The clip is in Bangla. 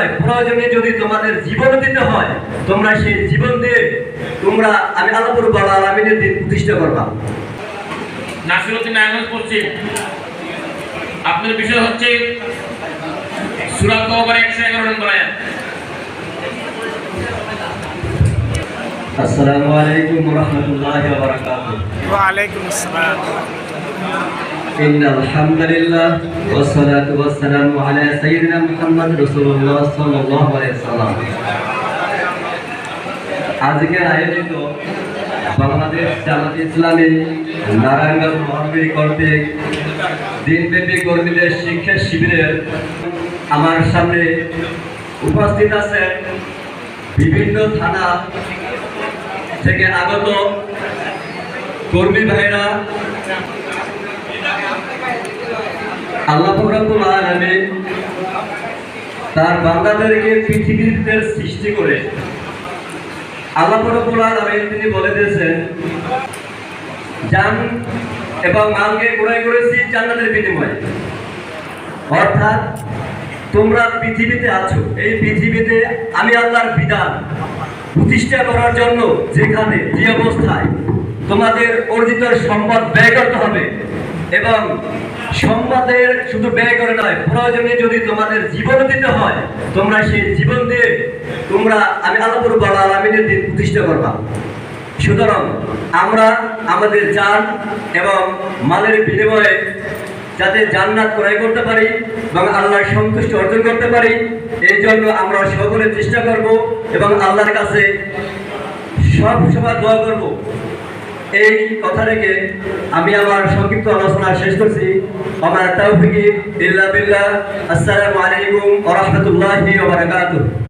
নয়, প্রয়োজনে যদি তোমাদের জীবন দিতে হয় তোমরা সেই জীবন দিয়ে তোমরা আমি আল্লাহ রাব্বুল আলামিনের দিন প্রতিষ্ঠা করবা। নাসিরউদ্দিন আহমেদ পড়ছি। আপনার বিষয় হচ্ছে সূরা তওবার 111 নম্বর আয়াত। আসসালামু আলাইকুম ওয়া রাহমাতুল্লাহি ওয়া বারাকাতুহু। ওয়া আলাইকুম আসসালাম। ইন্নাল হামদুলিল্লাহ ওয়াস সালাতু ওয়াস সালামু আলা সাইয়্যিদিনা মুহাম্মদ রাসূলুল্লাহ সাল্লাল্লাহু আলাইহি ওয়াসাল্লাম। আজকের আয়োজিত বাংলাদেশ জামাত ইসলামী নারায়ণগঞ্জ মহানগরী কর্তৃক দিনব্যাপী কর্মীদের শিক্ষা শিবিরের আমার সামনে উপস্থিত আছেন বিভিন্ন থানা থেকে আগত কর্মী ভাইরা। আল্লাহ রাব্বুল আলামিন তার বান্দাদেরকে পৃথিবীতে সৃষ্টি করে আল্লাহ রাব্বুল আলামিন তিনি বলে দিয়েছেন, জান এবং মালকে ক্রয় করেছি জান্নাতের বিনিময়ে। অর্থাৎ তোমরা পৃথিবীতে আছো, এই পৃথিবীতে আমি আল্লাহর বিধান প্রতিষ্ঠা করার জন্য যেখানে যে অবস্থায় তোমাদের অর্জিত সম্পদ ব্যয় করতে হবে, এবং সম্পদের শুধু ব্যয় করে নয়, প্রয়োজনে যদি তোমাদের জীবন দিতে হয় তোমরা সেই জীবন দিয়ে তোমরা আমি আল্লাহ রাব্বুল আলামিনের দিন প্রতিষ্ঠা করবা। সুতরাং আমরা আমাদের জান এবং মালের বিনিময়ে যাতে জান্নাত ক্রয় করতে পারি এবং আল্লাহর সন্তুষ্টি অর্জন করতে পারি, এই জন্য আমরা সকলে চেষ্টা করব এবং আল্লাহর কাছে সব সময় দোয়া করব। এই কথা রেখে আমি আমার সংক্ষিপ্ত আলোচনা শেষ করছি। আমার তাওফিক ইল্লা বিল্লাহ। আসসালামু আলাইকুম ওয়া রাহমাতুল্লাহি ওয়া বারাকাতুহু।